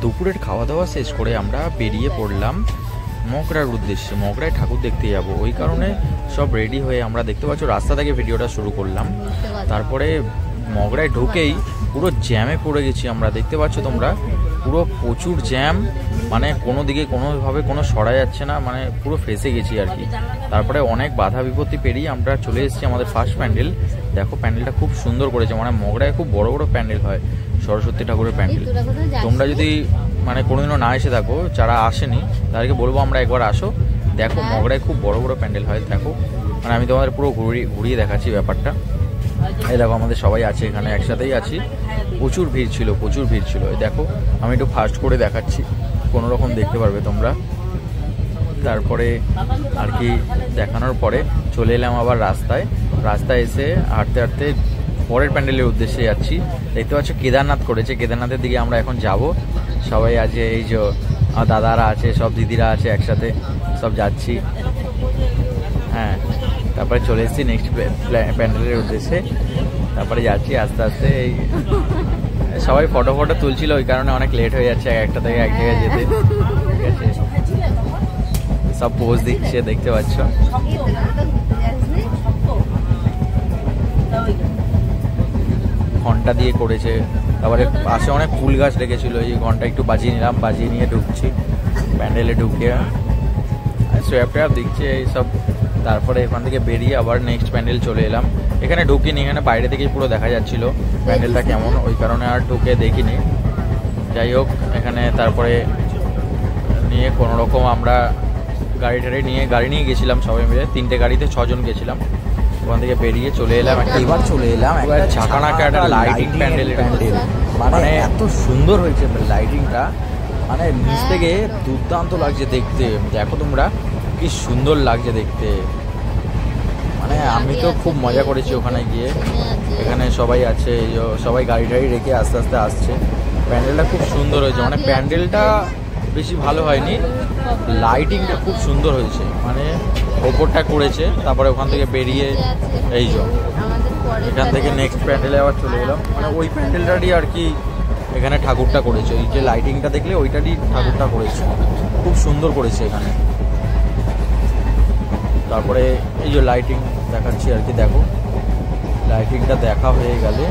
দুপুরের খাওয়া দাওয়া শেষ করে আমরা বেরিয়ে পড়লাম মগরার উদ্দেশ্যে। মগরায় ঠাকুর দেখতে যাব, ওই কারণে সব রেডি হয়ে আমরা দেখতে পাচ্ছ রাস্তা থেকে ভিডিওটা শুরু করলাম। তারপরে মগরায় ঢুকেই পুরো জ্যামে পড়ে গেছি আমরা, দেখতে পাচ্ছ তোমরা পুরো প্রচুর জ্যাম, মানে কোনো দিকে কোনোভাবে কোনো সরা যাচ্ছে না, মানে পুরো ফেসে গেছি আর কি। তারপরে অনেক বাধা বিপত্তি পেরিয়ে আমরা চলে এসেছি আমাদের ফার্স্ট প্যান্ডেল। দেখো প্যান্ডেলটা খুব সুন্দর করেছে, মানে মগরায় খুব বড় বড় প্যান্ডেল হয়, সরস্বতী ঠাকুরের প্যান্ডেল। তোমরা যদি মানে কোনোদিনও না এসে থাকো, যারা আসেনি তাদেরকে বলবো আমরা একবার আসো, দেখো মগরায় খুব বড় বড় প্যান্ডেল হয়। দেখো মানে আমি তোমাদের পুরো ঘুরিয়ে দেখাচ্ছি ব্যাপারটা। এই দেখো আমাদের সবাই আছে এখানে, একসাথেই আছি। প্রচুর ভিড় ছিল, প্রচুর ভিড় ছিল। এই দেখো আমি একটু ফাস্ট করে দেখাচ্ছি, কোনো রকম দেখতে পারবে তোমরা। তারপরে আর কি দেখানোর পরে চলে এলাম আবার রাস্তায় এসে হাঁটতে হাঁটতে পরের প্যান্ডেলের উদ্দেশ্যে যাচ্ছি। দেখতে পাচ্ছ কেদারনাথ করেছে, কেদারনাথের দিকে আমরা এখন যাব। সবাই আছে, এই যে দাদারা আছে, সব দিদিরা আছে, একসাথে সব যাচ্ছি। হ্যাঁ, তারপরে চলে এসেছি নেক্সট প্যান্ডেলের উদ্দেশ্যে। তারপরে যাচ্ছি আস্তে আস্তে। এই সবাই ফটো তুলছিল, ওই কারণে অনেক লেট হয়ে যাচ্ছে একটা থেকে এক জায়গায় যেতে। ঠিক আছে, সব পোজ দিচ্ছে, দেখতে পাচ্ছ। ঘন্টা দিয়ে করেছে, তারপরে পাশে অনেক ফুল গাছ রেখেছিল, এই ঘন্টা একটু বাজিয়ে নিলাম, বাজিয়ে নিয়ে ঢুকছি প্যান্ডেলে। ঢুকে সোয়াপটা দিচ্ছে এইসব। তারপরে এখান থেকে বেরিয়ে আবার নেক্সট প্যান্ডেল চলে এলাম। এখানে ঢুকিনি, এখানে বাইরে থেকেই পুরো দেখা যাচ্ছিল প্যান্ডেলটা কেমন, ওই কারণে আর ঢুকে দেখিনি। যাই হোক, এখানে তারপরে নিয়ে কোনো রকম আমরা গাড়ি নিয়ে গেছিলাম সবাই মিলে, 3টে গাড়িতে 6 জন গেছিলাম। ওখান থেকে বেরিয়ে চলে এলাম এবার ঝাঁকানাকা একটা লাইটিং প্যান্ডেল। মানে এত সুন্দর হয়েছে লাইটিংটা, মানে নিচ থেকে দুর্দান্ত লাগছে দেখতে। দেখো তোমরা কি সুন্দর লাগছে দেখতে, মানে আমি তো খুব মজা করেছি ওখানে গিয়ে। এখানে সবাই আছে, সবাই গাড়ি রেখে আস্তে আস্তে আসছে। প্যান্ডেলটা খুব সুন্দর হয়েছে, মানে প্যান্ডেলটা বেশি ভালো হয়নি, লাইটিংটা খুব সুন্দর হয়েছে, মানে ওপরটা করেছে। তারপরে ওখান থেকে বেরিয়ে এই যে এখান থেকে নেক্সট প্যান্ডেলে আবার চলে গেলাম। মানে ওই প্যান্ডেলটারই আর কি এখানে ঠাকুরটা করেছে, ওই যে লাইটিংটা দেখলে ওইটারই ঠাকুরটা করেছে, খুব সুন্দর করেছে এখানে। তারপরে এই যে লাইটিং দেখাচ্ছি আর কি, দেখো লাইটিংটা দেখা হয়ে গেলে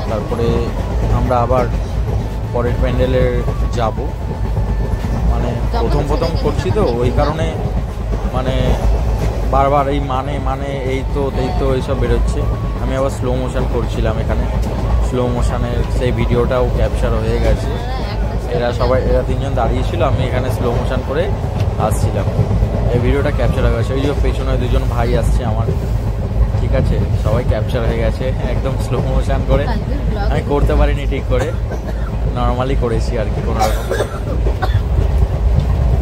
তারপরে আমরা আবার পরের প্যান্ডেলে যাব। মানে প্রথম করছি তো, ওই কারণে মানে বারবার এই মানে এই তো এইসব বেরোচ্ছে। আমি আবার স্লো মোশন করছিলাম, এখানে স্লো মোশনের সেই ভিডিওটাও ক্যাপচার হয়ে গেছে। এরা 3জন দাঁড়িয়েছিল, আমি এখানে স্লো মোশন করে আসছিলাম, এই ভিডিওটা ক্যাপচার হয়ে গেছে। ওই যে পেছনে 2জন ভাই আসছে আমার, ঠিক আছে, সবাই ক্যাপচার হয়ে গেছে একদম স্লো মোশন করে। আমি করতে পারিনি ঠিক করে, নর্মালি করেছি আর কি কোনো রকম।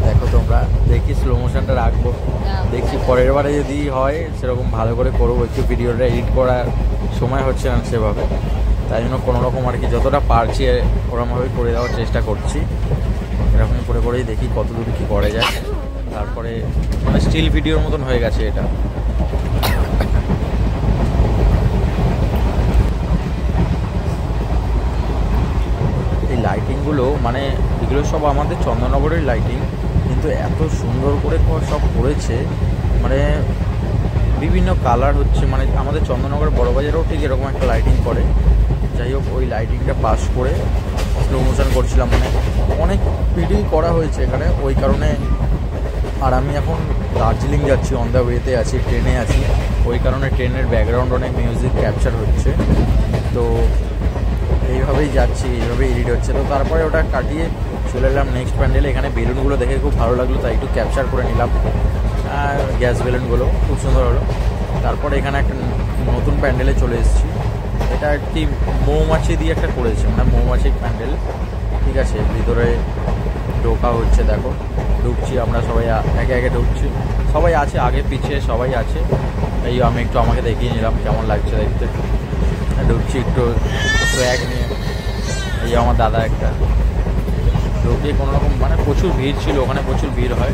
দেখো তোমরা, দেখি স্লো মোশনটা রাখবো, দেখছি পরের বারে যদি হয় সেরকম ভালো করে করবো। একটু ভিডিওটা এডিট করার সময় হচ্ছে না সেভাবে, তাই জন্য কোনো রকম আর কি যতটা পারছি ওরকমভাবে করে দেওয়ার চেষ্টা করছি। এরকম করেই দেখি কত দূর কী করা যায়। তারপরে মানে স্টিল ভিডিওর মতন হয়ে গেছে এটা। এই লাইটিংগুলো মানে এগুলো সব আমাদের চন্দননগরের লাইটিং, কিন্তু এত সুন্দর করে সব করেছে, মানে বিভিন্ন কালার হচ্ছে। মানে আমাদের চন্দননগর বড়বাজারেও ঠিক এরকম একটা লাইটিং করে। যাই হোক, ওই লাইটিংটা পাস করে স্লো মোশন করছিলাম, মানে অনেক ভিডিও করা হয়েছে এখানে, ওই কারণে। আর আমি এখন দার্জিলিং যাচ্ছি, অন দ্য ওয়েতে আছি, ট্রেনে আছি, ওই কারণে ট্রেনের ব্যাকগ্রাউন্ড অনেক মিউজিক ক্যাপচার হচ্ছে। তো এইভাবেই যাচ্ছি, এইভাবেই এডিট হচ্ছে। তো তারপরে ওটা কাটিয়ে চলে এলাম নেক্সট প্যান্ডেলে। এখানে বেলুনগুলো দেখে খুব ভালো লাগলো, তাই একটু ক্যাপচার করে নিলাম, গ্যাস বেলুনগুলো খুব সুন্দর হলো। তারপরে এখানে একটা নতুন প্যান্ডেলে চলে এসেছি, এটা একটি মৌমাছি দিয়ে একটা করেছে, মানে মৌমাছির প্যান্ডেল। ঠিক আছে, ভিতরে ঢোকা হচ্ছে, দেখো ঢুকছি আমরা সবাই, একে একে ঢুকছি, সবাই আছে আগে পিছিয়ে সবাই আছে। এই আমি একটু আমাকে দেখিয়ে নিলাম কেমন লাগছে দেখতে। ঢুকছি একটু সোয়াগ নিয়ে, এই আমার দাদা একটা ঢুকে কোনো রকম, মানে প্রচুর ভিড় ছিল ওখানে, প্রচুর ভিড় হয়,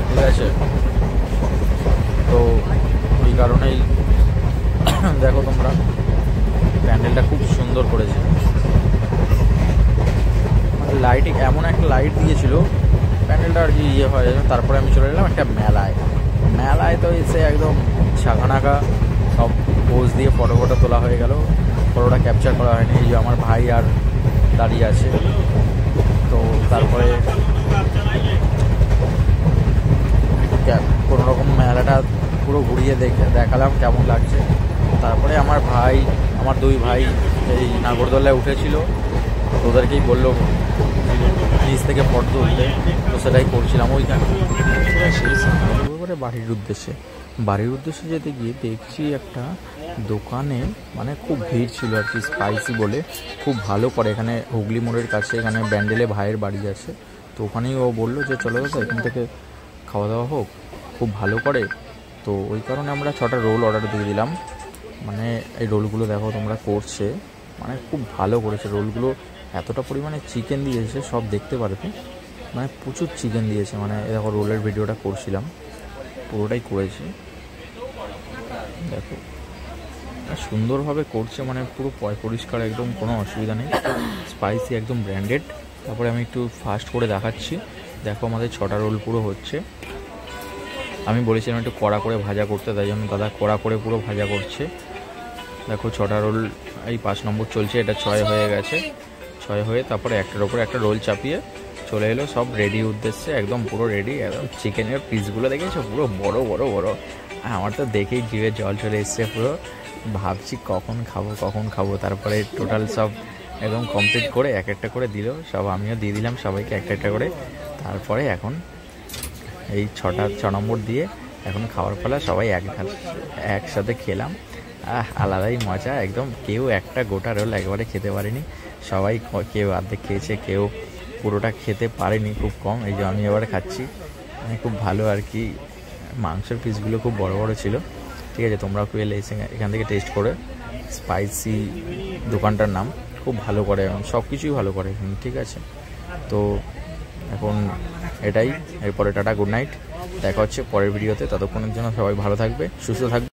ঠিক আছে। তো ওই কারণেই দেখো তোমরা প্যান্ডেলটা খুব সুন্দর করেছে। লাইটিং এমন একটা লাইট দিয়েছিল প্যান্ডেলটা আর কি ইয়ে হয়। তারপরে আমি চলে এলাম একটা মেলায় তো এসে একদম ছাকানাকা সব পোজ দিয়ে ফটো তোলা হয়ে গেল, ফটোটা ক্যাপচার করা হয়নি। এই যে আমার ভাই আর দাঁড়িয়ে আছে। তো তারপরে কোনোরকম মেলাটা পুরো ঘুরিয়ে দেখালাম কেমন লাগছে। তারপরে আমার দুই ভাই এই নাগরদোলায় উঠেছিল, ওদেরকেই বললো নিচ থেকে ফটো তুলতে, তো সেটাই করছিলাম ওইখানে। এবারে বাড়ির উদ্দেশ্যে যেতে গিয়ে দেখছি একটা দোকানে মানে খুব ভিড় ছিল আর কি, স্পাইসি বলে খুব ভালো করে এখানে হুগলি মোড়ের কাছে, এখানে ব্যান্ডেলে ভাইয়ের বাড়ি আছে। তো ওখানেই ও বললো যে চলো দাদা এখান থেকে খাওয়া দাওয়া হোক, খুব ভালো করে। তো ওই কারণে আমরা 6টা রোল অর্ডার দিয়ে দিলাম। মানে এই রোলগুলো দেখো তোমরা করছে, মানে খুব ভালো করেছে রোলগুলো, এতটা পরিমাণে চিকেন দিয়েছে সব দেখতে পারবে, মানে প্রচুর চিকেন দিয়েছে। মানে দেখো রোলের ভিডিওটা করছিলাম, পুরোটাই করেছি দেখো, সুন্দরভাবে করছে, মানে পুরো পরিষ্কার একদম, কোনো অসুবিধা নেই, স্পাইসি একদম ব্র্যান্ডেড। তারপরে আমি একটু ফাস্ট করে দেখাচ্ছি, দেখো আমাদের 6টা রোল পুরো হচ্ছে। আমি বলেছিলাম একটু কড়া করে ভাজা করতে, তাই জন্য দাদা কড়া করে পুরো ভাজা করছে। দেখো 6টা রোল এই 5 নম্বর চলছে, এটা 6 হয়ে গেছে। 6 হয়ে তারপরে একটার ওপরে একটা রোল চাপিয়ে চলে এলো, সব রেডি উদ্দেশ্যে, একদম পুরো রেডি। একদম চিকেনের পিসগুলো দেখেছো পুরো বড় বড়, আমার তো দেখেই জিভে জল চলে এসছে পুরো, ভাবছি কখন খাবো। তারপরে টোটাল সব একদম কমপ্লিট করে এক একটা করে দিল, সব আমিও দিয়ে দিলাম সবাইকে একটা করে। তারপরে এখন এই 6 নম্বর দিয়ে এখন খাওয়ার পালা, সবাই একসাথে খেলাম। আলাদাই মজা একদম, কেউ একটা গোটা রোল একবারে খেতে পারেনি, সবাই কেউ অর্ধেক খেয়েছে, কেউ পুরোটা খেতে পারেনি, খুব কম। এই যে আমি এবারে খাচ্ছি, মানে খুব ভালো আর কি, মাংসের পিসগুলো খুব বড় ছিল। ঠিক আছে, তোমরাও কেউ এলে এখান থেকে টেস্ট করে, স্পাইসি দোকানটার নাম, খুব ভালো করে, সব কিছুই ভালো করে এখানে। ঠিক আছে, তো এখন এটাই, এরপরে টাটা, গুড নাইট, দেখা হচ্ছে পরের ভিডিওতে। ততক্ষণের জন্য সবাই ভালো থাকবে, সুস্থ থাকবে।